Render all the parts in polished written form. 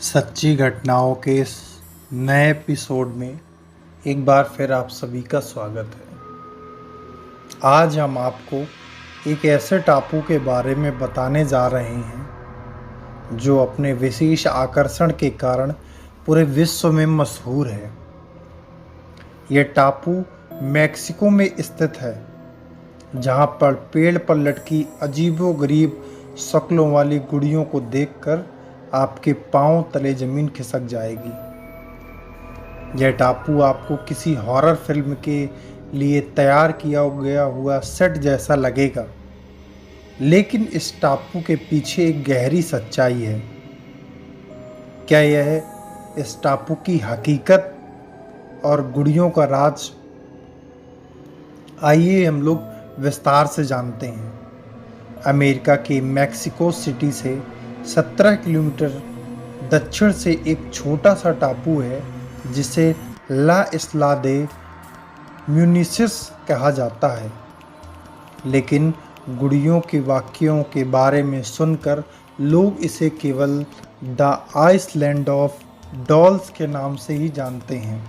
सच्ची घटनाओं के इस नए एपिसोड में एक बार फिर आप सभी का स्वागत है। आज हम आपको एक ऐसे टापू के बारे में बताने जा रहे हैं जो अपने विशेष आकर्षण के कारण पूरे विश्व में मशहूर है। यह टापू मैक्सिको में स्थित है, जहां पर पेड़ पर लटकी अजीबोगरीब शक्लों वाली गुड़ियों को देखकर आपके पांव तले जमीन खिसक जाएगी। यह टापू आपको किसी हॉरर फिल्म के लिए तैयार किया गया हुआ सेट जैसा लगेगा, लेकिन इस टापू के पीछे एक गहरी सच्चाई है। क्या यह इस टापू की हकीकत और गुड़ियों का राज? आइए हम लोग विस्तार से जानते हैं। अमेरिका के मैक्सिको सिटी से 17 किलोमीटर दक्षिण से एक छोटा सा टापू है जिसे ला इस्ला दे म्यूनिसिस कहा जाता है। लेकिन गुड़ियों के वाक्यों के बारे में सुनकर लोग इसे केवल द आइसलैंड ऑफ डॉल्स के नाम से ही जानते हैं।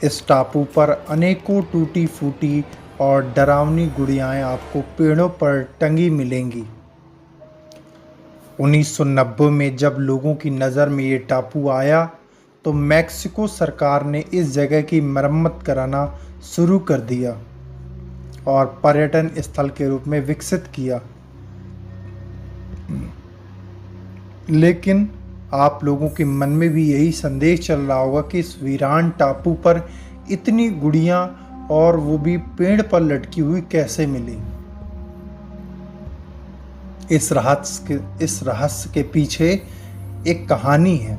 इस टापू पर अनेकों टूटी फूटी और डरावनी गुड़ियाँ आपको पेड़ों पर टंगी मिलेंगी। 1990 में जब लोगों की नज़र में ये टापू आया तो मैक्सिको सरकार ने इस जगह की मरम्मत कराना शुरू कर दिया और पर्यटन स्थल के रूप में विकसित किया। लेकिन आप लोगों के मन में भी यही संदेश चल रहा होगा कि इस वीरान टापू पर इतनी गुड़ियाँ और वो भी पेड़ पर लटकी हुई कैसे मिली। इस रहस्य के पीछे एक कहानी है।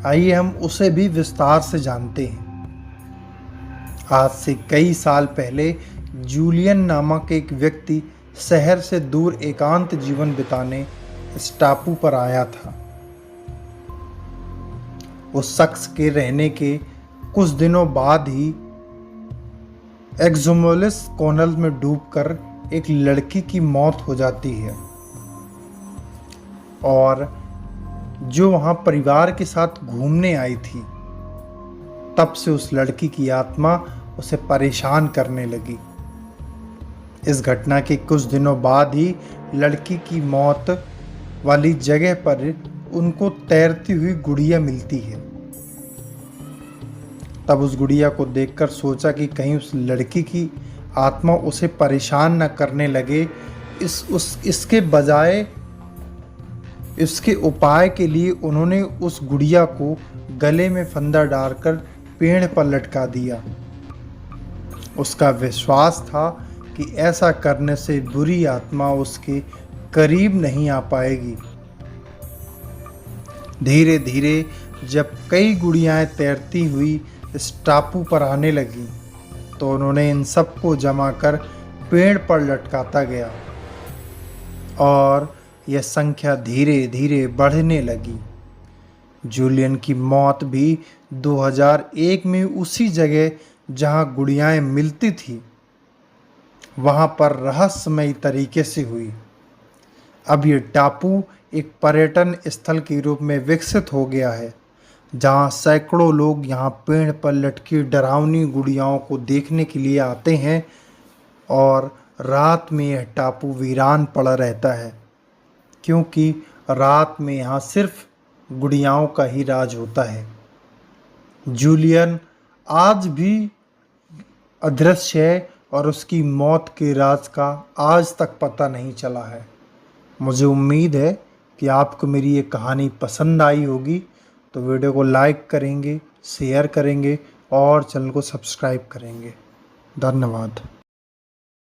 आइए हम उसे भी विस्तार से जानते हैं। आज से कई साल पहले जूलियन नामक एक व्यक्ति शहर से दूर एकांत जीवन बिताने इस टापू पर आया था। उस शख्स के रहने के कुछ दिनों बाद ही एक्सोमोलिस कोनल में डूबकर एक लड़की की मौत हो जाती है और जो वहां परिवार के साथ घूमने आई थी, तब से उस लड़की की आत्मा उसे परेशान करने लगी। इस घटना के कुछ दिनों बाद ही लड़की की मौत वाली जगह पर उनको तैरती हुई गुड़िया मिलती है। तब उस गुड़िया को देखकर सोचा कि कहीं उस लड़की की आत्मा उसे परेशान न करने लगे। इसके बजाय इसके उपाय के लिए उन्होंने उस गुड़िया को गले में फंदा डालकर पेड़ पर लटका दिया। उसका विश्वास था कि ऐसा करने से बुरी आत्मा उसके करीब नहीं आ पाएगी। धीरे धीरे जब कई गुड़ियाएं तैरती हुई इस टापू पर आने लगी तो उन्होंने इन सबको जमा कर पेड़ पर लटकाता गया और यह संख्या धीरे धीरे बढ़ने लगी। जूलियन की मौत भी 2001 में उसी जगह जहां गुड़ियाएं मिलती थी वहां पर रहस्यमयी तरीके से हुई। अब यह टापू एक पर्यटन स्थल के रूप में विकसित हो गया है, जहां सैकड़ों लोग यहां पेड़ पर लटकी डरावनी गुड़ियाओं को देखने के लिए आते हैं और रात में यह टापू वीरान पड़ा रहता है, क्योंकि रात में यहाँ सिर्फ गुड़ियाओं का ही राज होता है। जूलियन आज भी अदृश्य है और उसकी मौत के राज का आज तक पता नहीं चला है। मुझे उम्मीद है कि आपको मेरी ये कहानी पसंद आई होगी, तो वीडियो को लाइक करेंगे, शेयर करेंगे और चैनल को सब्सक्राइब करेंगे। धन्यवाद।